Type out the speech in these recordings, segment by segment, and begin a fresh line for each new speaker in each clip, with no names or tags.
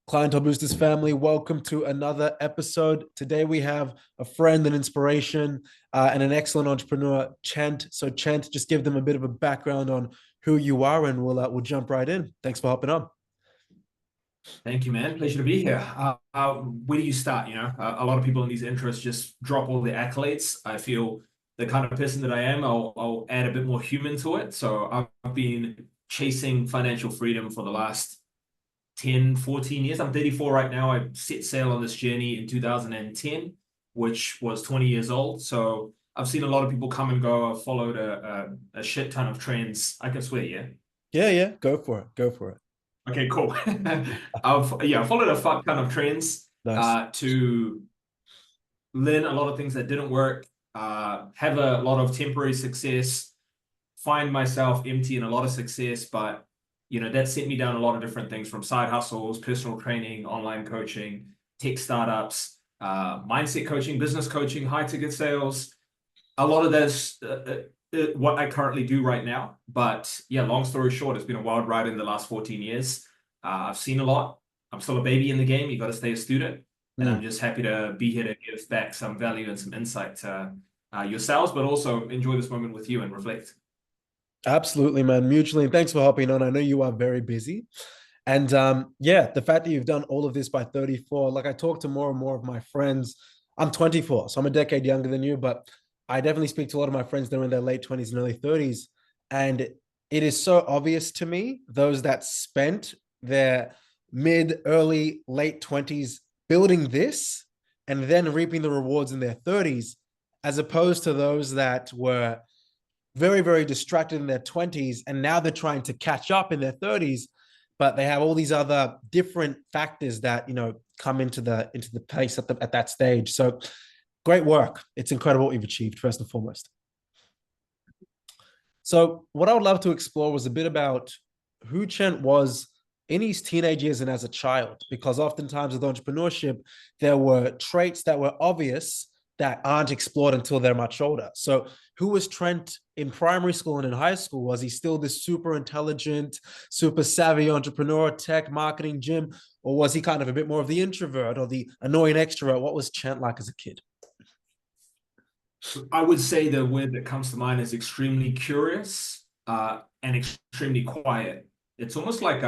Clientele Boosters family, welcome to another episode. Today we have a friend, an inspiration, and an excellent entrepreneur, Chent. So Chent, just give them a bit of a background on who you are, and we'll jump right in. Thanks for hopping on.
Thank you, man. Pleasure to be here. Where do you start? A lot of people in these interests just drop all the accolades. I feel the kind of person that I am, I'll add a bit more human to it. So I've been chasing financial freedom for the last 10, 14 years. I'm 34 right now. I set sail on this journey in 2010, which was 20 years old. So I've seen a lot of people come and go. I've followed a shit ton of trends. I can swear, yeah.
Yeah. Go for it. Go for it.
Okay, cool. I followed a fuck ton of trends
Nice.
to learn a lot of things that didn't work, have a lot of temporary success, find myself empty in a lot of success, but that sent me down a lot of different things from side hustles, personal training, online coaching, tech startups, mindset coaching, business coaching, high ticket sales. A lot of those what I currently do right now. But yeah, long story short, it's been a wild ride in the last 14 years. I've seen a lot. I'm still a baby in the game. You got to stay a student. And I'm just happy to be here to give back some value and some insight to yourselves, but also enjoy this moment with you and reflect.
Absolutely, man. Mutually. And thanks for hopping on. I know you are very busy. And yeah, the fact that you've done all of this by 34, like I talk to more and more of my friends. I'm 24, so I'm a decade younger than you, but I definitely speak to a lot of my friends that are in their late 20s and early 30s. And it is so obvious to me, those that spent their mid, early, late 20s building this and then reaping the rewards in their 30s, as opposed to those that were very, very distracted in their 20s and now they're trying to catch up in their 30s, but they have all these other different factors that come into the place at that stage. So great work. It's incredible what you've achieved, first and foremost. So what I would love to explore was a bit about who Chent was in his teenage years and as a child, because oftentimes with entrepreneurship, there were traits that were obvious that aren't explored until they're much older. So who was Trent in primary school and in high school? Was he still this super intelligent, super savvy entrepreneur, tech, marketing, gym? Or was he kind of a bit more of the introvert or the annoying extrovert? What was Chent like as a kid?
I would say the word that comes to mind is extremely curious and extremely quiet. It's almost like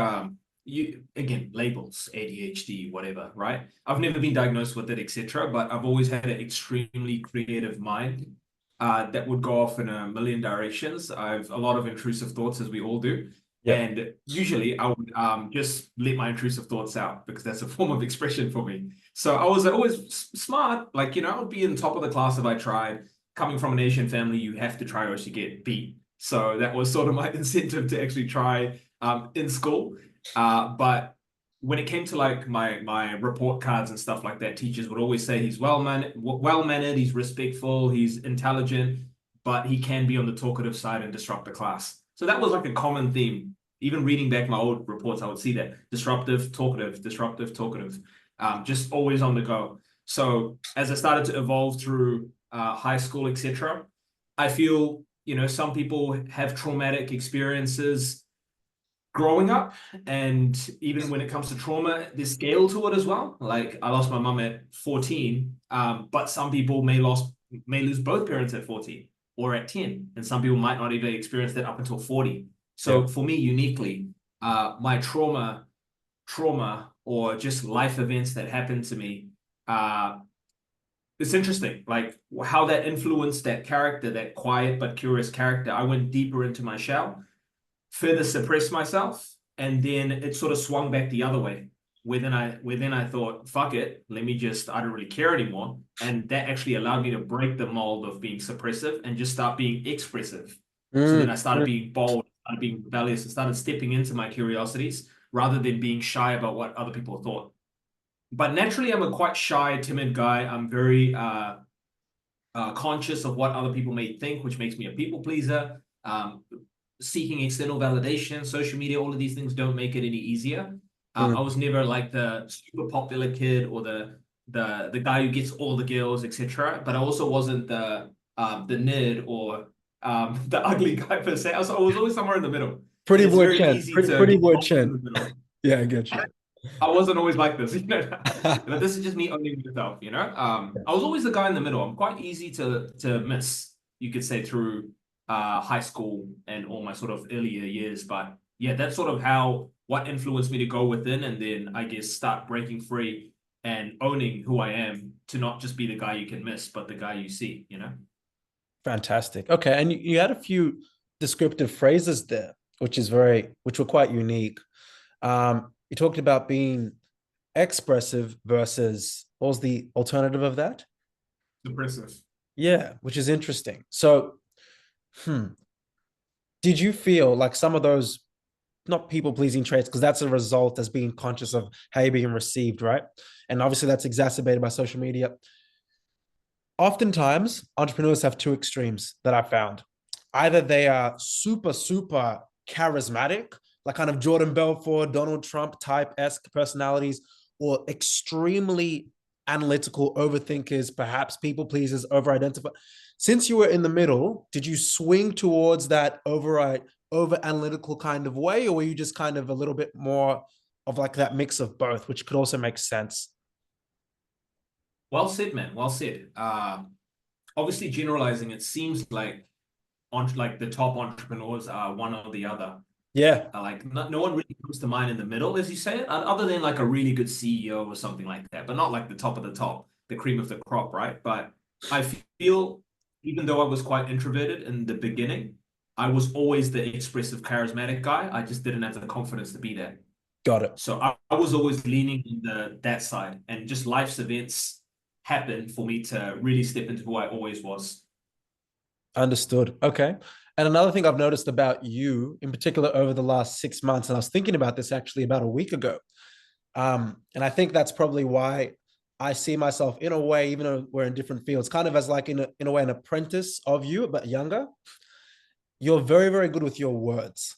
labels, ADHD, whatever, right? I've never been diagnosed with it, etc. But I've always had an extremely creative mind that would go off in a million directions. I've a lot of intrusive thoughts, as we all do. Yeah. And usually I would just let my intrusive thoughts out because that's a form of expression for me. So I was always smart, I would be in top of the class if I tried. Coming from an Asian family, you have to try or else you get beat. So that was sort of my incentive to actually try in school. But when it came to like my report cards and stuff like that, teachers would always say he's well-mannered, he's respectful, he's intelligent, but he can be on the talkative side and disrupt the class. So that was like a common theme. Even reading back my old reports, I would see that disruptive, talkative, just always on the go. So as I started to evolve through high school, etc., I feel, some people have traumatic experiences growing up. And even when it comes to trauma, there's scale to it as well. Like I lost my mum at 14, but some people may lose both parents at 14 or at 10. And some people might not even experience that up until 40. So for me, uniquely, my trauma or just life events that happened to me, it's interesting, like how that influenced that character, that quiet but curious character. I went deeper into my shell, further suppressed myself, and then it sort of swung back the other way. Where then I thought, fuck it, I don't really care anymore. And that actually allowed me to break the mold of being suppressive and just start being expressive. So then I started being bold, started being rebellious, and started stepping into my curiosities rather than being shy about what other people thought. But naturally, I'm a quite shy, timid guy. I'm very conscious of what other people may think, which makes me a people pleaser. Seeking external validation, social media, all of these things don't make it any easier. I was never like the super popular kid or the guy who gets all the girls, etc. But I also wasn't the nerd or the ugly guy per se. I was always somewhere in the middle.
Pretty boy Chent. Pretty boy Chent. Yeah, I get you.
I wasn't always like this, you know. But this is just me owning myself, you know. I was always the guy in the middle. I'm quite easy to miss, you could say, through high school and all my sort of earlier years. But yeah, that's sort of what influenced me to go within, and then I guess start breaking free and owning who I am, to not just be the guy you can miss, but the guy you see, you know.
Fantastic. Okay, and you had a few descriptive phrases there, which were quite unique. You talked about being expressive versus what was the alternative of that?
Impressive.
Yeah, which is interesting. So, hmm, did you feel like some of those not people pleasing traits, because that's a result as being conscious of how you're being received, right? And obviously that's exacerbated by social media. Oftentimes, entrepreneurs have two extremes that I found. Either they are super, super charismatic, like kind of Jordan Belfort, Donald Trump type esque personalities, or extremely analytical overthinkers, perhaps people pleasers, over identify. Since you were in the middle, did you swing towards that over analytical kind of way, or were you just kind of a little bit more of like that mix of both, which could also make sense?
Well said, man. Well said. Obviously, generalizing, it seems like like the top entrepreneurs are one or the other.
Yeah,
Like no one really comes to mind in the middle, as you say it, other than like a really good CEO or something like that, but not like the top of the top, the cream of the crop, right? But I feel, even though I was quite introverted in the beginning, I was always the expressive, charismatic guy. I just didn't have the confidence to be that.
got it.
So I was always leaning in that side, and just life's events happened for me to really step into who I always was.
Understood. Okay. And another thing I've noticed about you, in particular, over the last 6 months, and I was thinking about this actually about a week ago, and I think that's probably why I see myself in a way, even though we're in different fields, kind of as like in a way an apprentice of you, but younger. You're very, very good with your words.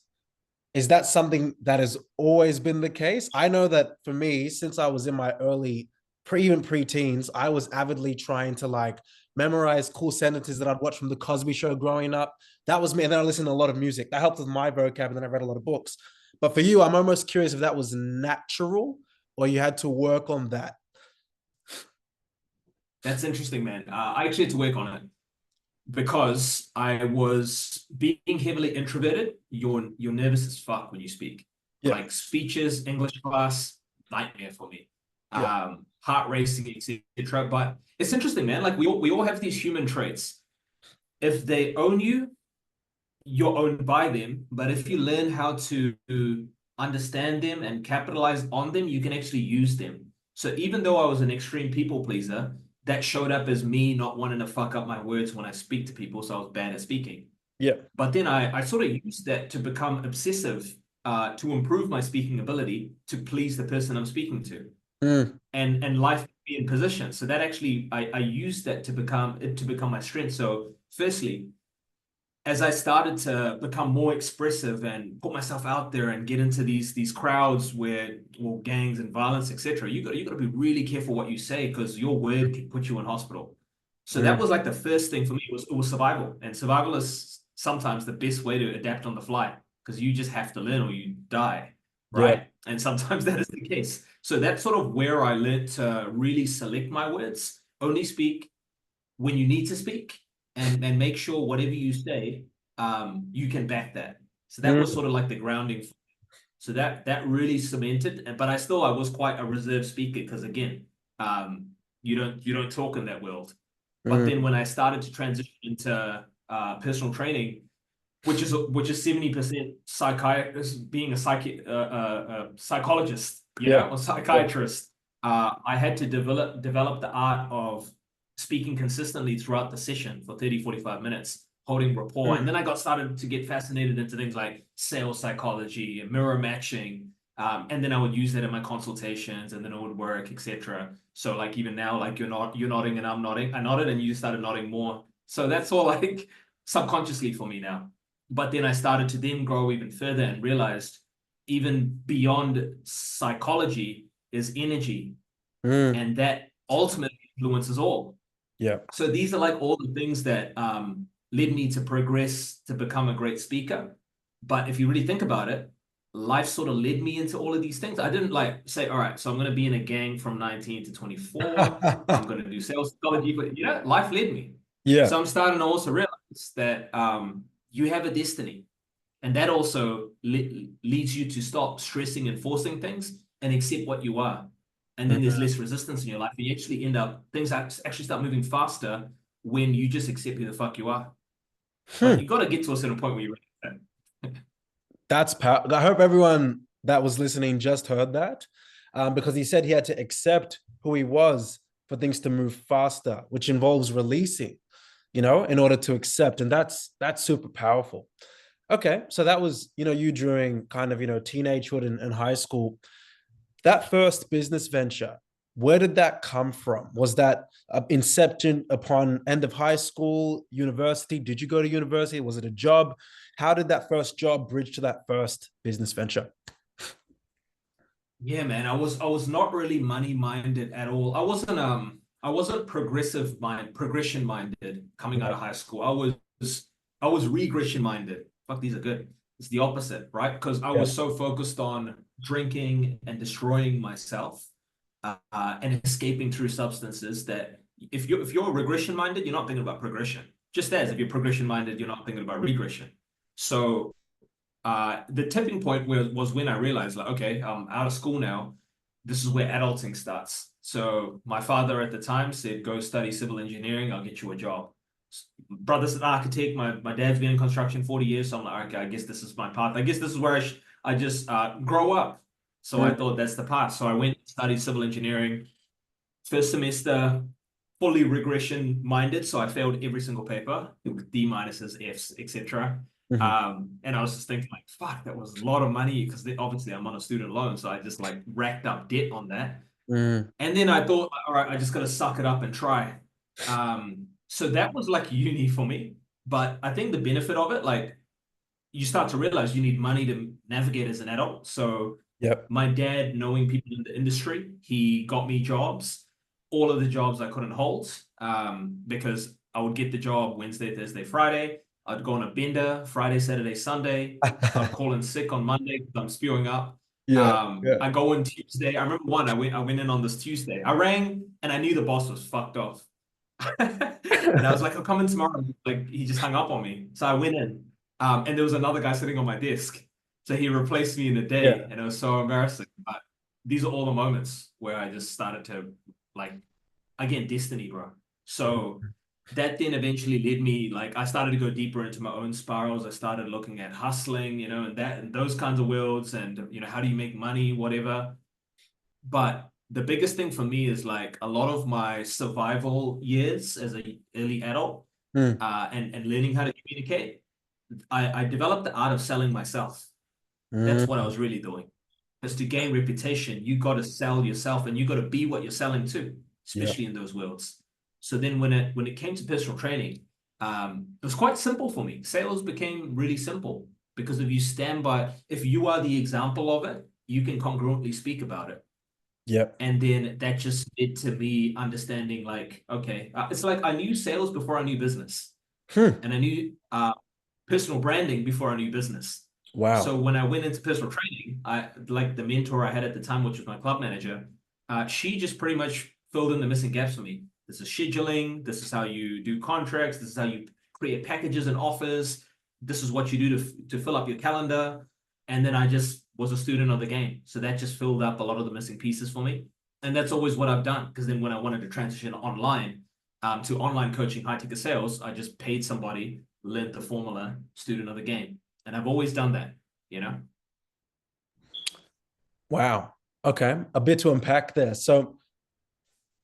Is that something that has always been the case? I know that for me, since I was in my even pre-teens, I was avidly trying to like memorize cool sentences that I'd watched from the Cosby Show growing up. That was me. And then I listened to a lot of music. That helped with my vocab, and then I read a lot of books. But for you, I'm almost curious if that was natural or you had to work on that.
That's interesting, man. I actually had to work on it because I was being heavily introverted. You're nervous as fuck when you speak.
Yeah.
Like speeches, English class, nightmare for me.
Yeah.
Heart racing, etc. But it's interesting, man. Like we all have these human traits. If they own you, you're owned by them. But if you learn how to understand them and capitalize on them, you can actually use them. So even though I was an extreme people pleaser, that showed up as me not wanting to fuck up my words when I speak to people. So I was bad at speaking.
Yeah.
But then I sort of used that to become obsessive, to improve my speaking ability to please the person I'm speaking to,
Mm,
and life be in position. So that actually I used that to become my strength. So firstly, as I started to become more expressive and put myself out there and get into these crowds where, well, gangs and violence, etc., you got to be really careful what you say, because your word can put you in hospital. So that
mm,
was like the first thing for me. It was survival, and survival is sometimes the best way to adapt on the fly, because you just have to learn or you die,
yeah.
right? And sometimes that is the case. So that's sort of where I learned to really select my words, only speak when you need to speak, and make sure whatever you say, you can back that. So that was
Mm,
sort of like the grounding. So that really cemented. But I was quite a reserved speaker, because again, you don't talk in that world. But then
mm,
when I started to transition into personal training, which is 70% psychiatrist, being a psychologist,
yeah.
or
Yeah.
psychiatrist. I had to develop the art of speaking consistently throughout the session for 30-45 minutes, holding rapport. And
Mm,
then I got started to get fascinated into things like sales psychology and mirror matching. And then I would use that in my consultations, and then it would work, etc. So like even now, like you're nodding and I'm nodding. I nodded and you started nodding more. So that's all like subconsciously for me now. But then I started to then grow even further and realized even beyond psychology is energy,
mm,
and that ultimately influences all.
yeah.
So these are like all the things that led me to progress to become a great speaker. But if you really think about it, life sort of led me into all of these things. I didn't like say, all right, so I'm going to be in a gang from 19 to 24. I'm going to do sales psychology, but life led me.
Yeah.
So I'm starting to also realize that you have a destiny. And that also leads you to stop stressing and forcing things and accept what you are. And then there's less resistance in your life. You actually end up, things actually start moving faster when you just accept who the fuck you are. But
Hmm.
you got to get to a certain point where you're ready for that.
That's power. I hope everyone that was listening just heard that, because he said he had to accept who he was for things to move faster, which involves releasing, in order to accept, and that's super powerful. Okay, so that was you during kind of teenagehood and high school. That first business venture, where did that come from? Was that inception upon end of high school, university? Did you go to university? Was it a job? How did that first job bridge to that first business venture?
Yeah, man. I was not really money minded at all. I wasn't progression minded coming out
Right.
of high school. I was regression minded. Fuck, these are good. It's the opposite, right? Because I
Yeah.
was so focused on drinking and destroying myself, and escaping through substances that if you're regression minded, you're not thinking about progression. Just as if you're progression minded, you're not thinking about regression. So the tipping point was when I realized, like, okay, I'm out of school now. This is where adulting starts. So my father at the time said, go study civil engineering. I'll get you a job. Brother's an architect. My dad's been in construction 40 years. So I'm like, okay, I guess this is my path. I guess this is where I just grow up. So I
Mm.
thought that's the path. So I went and studied civil engineering. First semester, fully regression minded, so I failed every single paper with D minuses, Fs, etc.
Mhm.
And I was just thinking, like, fuck, that was a lot of money because obviously I'm on a student loan, so I just like racked up debt on that.
Mm.
And then I thought, all right, I just got to suck it up and try. So that was like uni for me. But I think the benefit of it, like, you start to realize you need money to navigate as an adult. So
Yep.
my dad, knowing people in the industry, he got me jobs. All of the jobs I couldn't hold, because I would get the job Wednesday, Thursday, Friday. I'd go on a bender Friday, Saturday, Sunday. I'd call in sick on Monday because I'm spewing up.
Yeah. Yeah.
I go in Tuesday. I remember I went in on this Tuesday. I rang and I knew the boss was fucked off. And I was like, I'll come in tomorrow. Like, he just hung up on me. So I went in. And there was another guy sitting on my desk. So he replaced me in a day,
Yeah.
and it was so embarrassing. But these are all the moments where I just started to, like, again, destiny, bro. So that then eventually led me, like, I started to go deeper into my own spirals. I started looking at hustling, and those kinds of worlds, and how do you make money, whatever. But the biggest thing for me is like a lot of my survival years as a early adult,
Mm.
and learning how to communicate. I developed the art of selling myself. That's what I
Mm.
was really doing. Because to gain reputation, you got to sell yourself and you got to be what you're selling to,
Yeah.
especially in those worlds. So then when it came to personal training, it was quite simple for me. Sales became really simple because if you are the example of it, you can congruently speak about it.
Yep.
And then that just led to me understanding, like, okay, it's like I knew sales before I knew business,
Hmm.
and I knew personal branding before I knew business.
Wow.
So when I went into personal training, I like the mentor I had at the time, which was my club manager. She just pretty much filled in the missing gaps for me. This is scheduling. This is how you do contracts. This is how you create packages and offers. This is what you do to fill up your calendar. And then I just was a student of the game. So that just filled up a lot of the missing pieces for me. And that's always what I've done. Because then when I wanted to transition online, to online coaching, high ticket sales, I just paid somebody, learned the formula, student of the game. And I've always done that, you know?
Wow. Okay. A bit to unpack there. So,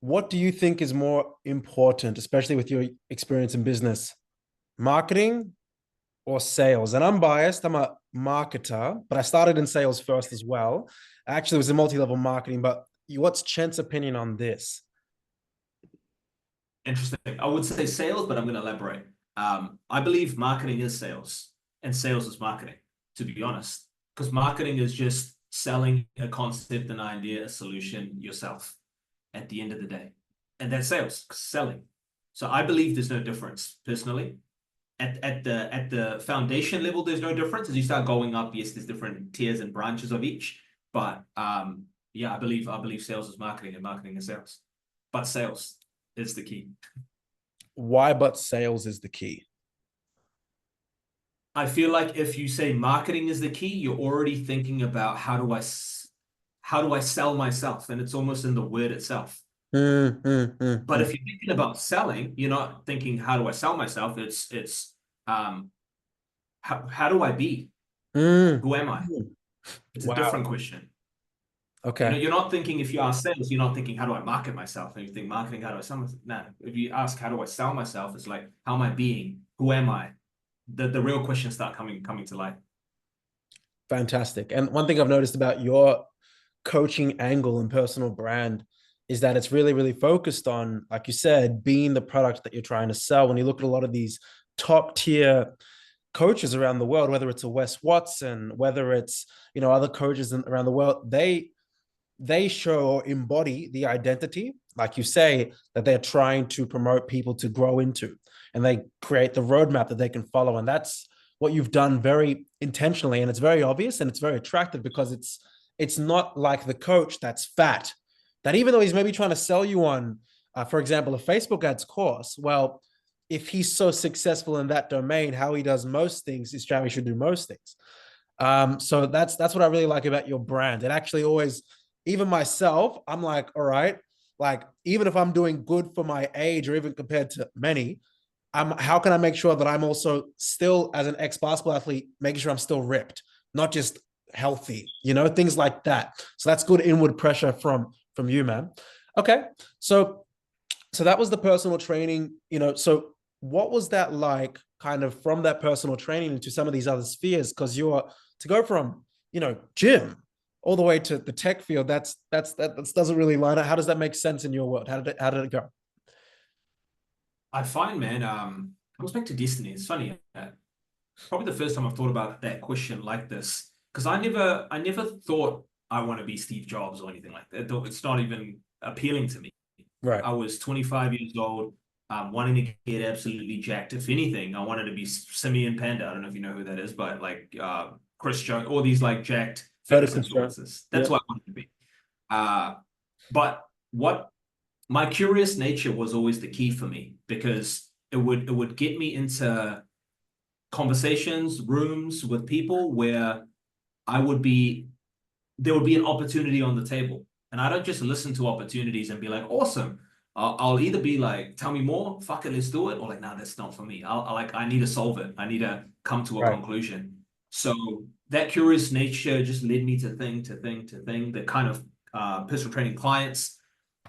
what do you think is more important, especially with your experience in business? Marketing or sales? And I'm biased. I'm a marketer, but I started in sales first as well. Actually, it was a multi-level marketing, but what's Chent's opinion on this?
Interesting. I would say sales, but I'm going to elaborate. I believe marketing is sales and sales is marketing, to be honest, because marketing is just selling a concept, an idea, a solution yourself at the end of the day. And that's sales, selling. So I believe there's no difference personally. at the foundation level, there's no difference. As you start going up, yes, there's different tiers and branches of each. But yeah, I believe sales is marketing and marketing is sales. But sales is the key.
Why but sales is the key?
I feel like if you say marketing is the key, you're already thinking about how do I sell myself, and it's almost in the word itself. But if you're thinking about selling, you're not thinking how do I sell myself? It's how do I be? Who am I? It's a
Wow.
different question.
Okay.
You're not thinking, if you ask sales, you're not thinking how do I market myself? And you think marketing, how do I sell myself? No. If you ask how do I sell myself, it's like how am I being? Who am I? The real questions start coming to light.
Fantastic. And one thing I've noticed about your coaching angle and personal brand is that it's really, really focused on, like you said, being the product that you're trying to sell. When you look at a lot of these top tier coaches around the world, whether it's a Wes Watson, whether it's, other coaches around the world, they show or embody the identity, like you say, that they're trying to promote people to grow into. And they create the roadmap that they can follow. And that's what you've done very intentionally. And it's very obvious and it's very attractive because it's not like the coach that's fat, that even though he's maybe trying to sell you on, for example, a Facebook ads course, well, if he's so successful in that domain, how he does most things is how he should do most things. So that's what I really like about your brand. It actually always, even myself, I'm like, all right, like even if I'm doing good for my age or even compared to many, how can I make sure that I'm also still, as an ex-basketball athlete, making sure I'm still ripped, not just healthy, things like that. So that's good inward pressure from you, man. Okay. So that was the personal training, so what was that like kind of from that personal training into some of these other spheres? Because to go from, gym all the way to the tech field, that doesn't really line up. How does that make sense in your world? How did it go?
I find, man, comes back to destiny. It's funny. Probably the first time I've thought about that question like this, because I never thought I want to be Steve Jobs or anything like that. It's not even appealing to me.
Right.
I was 25 years old, wanting to get absolutely jacked. If anything, I wanted to be Simeon Panda. I don't know if you know who that is, but like Chris Jones, all these like jacked
Heard of
fitness
Chris Chent.
influencers.
Yeah.
That's what I wanted to be. But what my curious nature was always the key for me, because it would get me into conversations, rooms with people where I would be there would be an opportunity on the table. And I don't just listen to opportunities and be like, awesome. I'll either be like, tell me more, fuck it, let's do it, or like, nah, that's not for me. I need to solve it. I need to come to a
Right.
conclusion. So that curious nature just led me to thing. The kind of personal training clients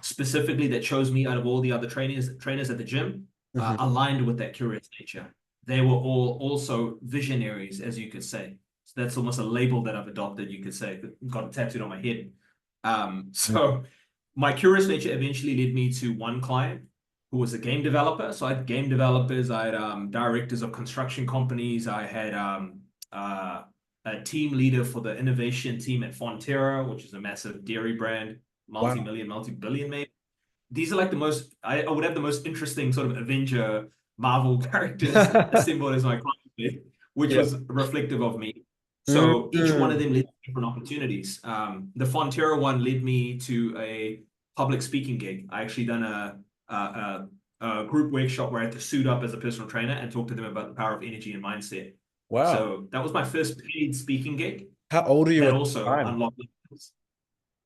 specifically that chose me out of all the other trainers at the gym aligned with that curious nature. They were all also visionaries, as you could say. So that's almost a label that I've adopted, you could say, got it tattooed on my head. So my curious nature eventually led me to one client who was a game developer. So I had game developers, I had directors of construction companies, I had a team leader for the innovation team at Fonterra, which is a massive dairy brand,
Wow.
multi-million, multi-billion maybe. These are like the most, I would have the most interesting sort of Avenger Marvel characters assembled as my client, which
Yeah.
was reflective of me. So each one of
Mhm.
them led to different opportunities. The Fonterra one led me to a public speaking gig. I actually done a group workshop where I had to suit up as a personal trainer and talk to them about the power of energy and mindset.
Wow.
So that was my first paid speaking gig.
How old are you
That
at the
also
time?
unlocked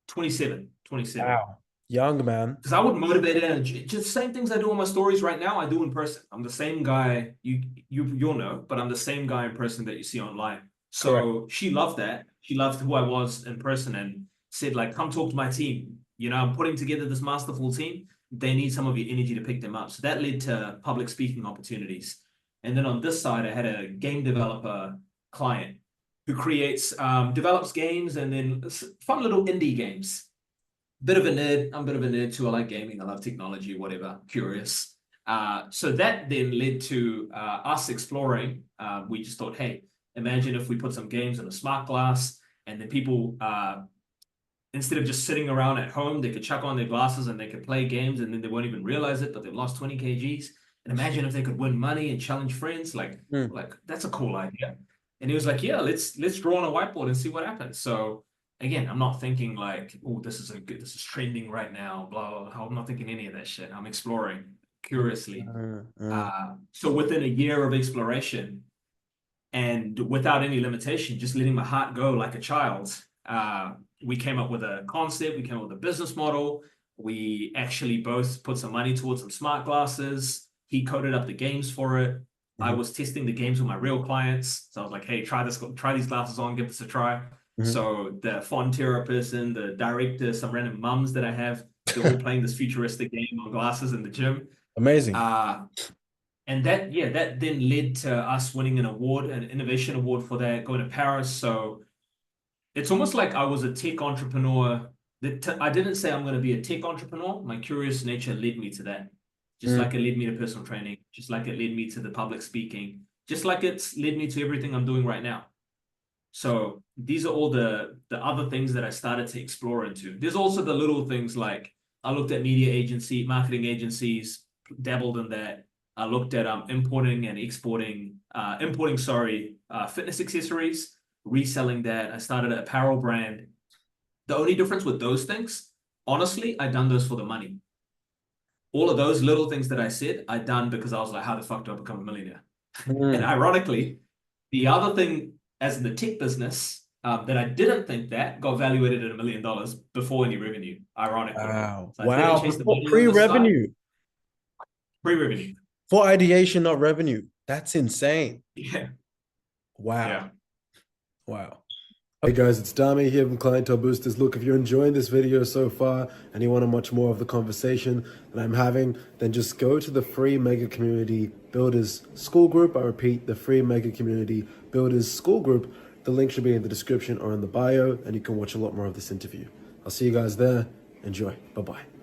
27.
Wow. Young man.
Because I would motivate it, and just same things I do on my stories right now, I do in person. I'm the same guy you'll know, but I'm the same guy in person that you see online.
Correct.
So she loved that. She loved who I was in person and said, like, come talk to my team. I'm putting together this masterful team. They need some of your energy to pick them up. So that led to public speaking opportunities. And then on this side, I had a game developer client who develops games and then fun little indie games. Bit of a nerd. I'm a bit of a nerd too. I like gaming. I love technology, whatever. Curious. So that then led to us exploring. We just thought, hey, imagine if we put some games in a smart glass, and then people, instead of just sitting around at home, they could chuck on their glasses and they could play games, and then they won't even realize it, but they've lost 20 kgs. And imagine if they could win money and challenge friends.
Mm.
Like that's a cool idea. And he was like, yeah, let's draw on a whiteboard and see what happens. So again, I'm not thinking like, oh, this is trending right now, blah, blah, blah. I'm not thinking any of that shit. I'm exploring curiously.
Mm.
So within a year of exploration and without any limitation, just letting my heart go like a child, we came up with a concept, we came up with a business model. We actually both put some money towards some smart glasses. He coded up the games for it. I
Mhm.
was testing the games with my real clients. So I was like, hey, try these glasses on, give this a try.
Mhm.
So the Fonterra person, the director, some random mums that I have, they're all playing this futuristic game on glasses in the gym.
Amazing.
Uh, and that then led to us winning an award, an innovation award for that, going to Paris. So it's almost like I was a tech entrepreneur. I didn't say I'm going to be a tech entrepreneur. My curious nature led me to that. Just
Mm.
like it led me to personal training, just like it led me to the public speaking, just like it's led me to everything I'm doing right now. So these are all the other things that I started to explore into. There's also the little things like I looked at marketing agencies, dabbled in that. I looked at importing and exporting, fitness accessories, reselling that. I started an apparel brand. The only difference with those things, honestly, I done those for the money. All of those little things that I said, I done because I was like, how the fuck do I become a millionaire? And
Mm.
ironically, the other thing as in the tech business that I didn't think that got valuated at $1 million before any revenue, ironically.
Wow.
So I didn't
Wow.
chase the
Before
money on the start,
pre-revenue.
pre-revenue.
For ideation, not revenue. That's insane.
Yeah,
Wow.
yeah.
Wow. Hey guys, it's Thambiah here from Clientele Boosters. Look, if you're enjoying this video so far and you want to much more of the conversation that I'm having, then just go to the free Mega Community Builders School Group. I repeat, the free Mega Community Builders School Group. The link should be in the description or in the bio, and you can watch a lot more of this interview. I'll see you guys there. Enjoy. Bye-bye.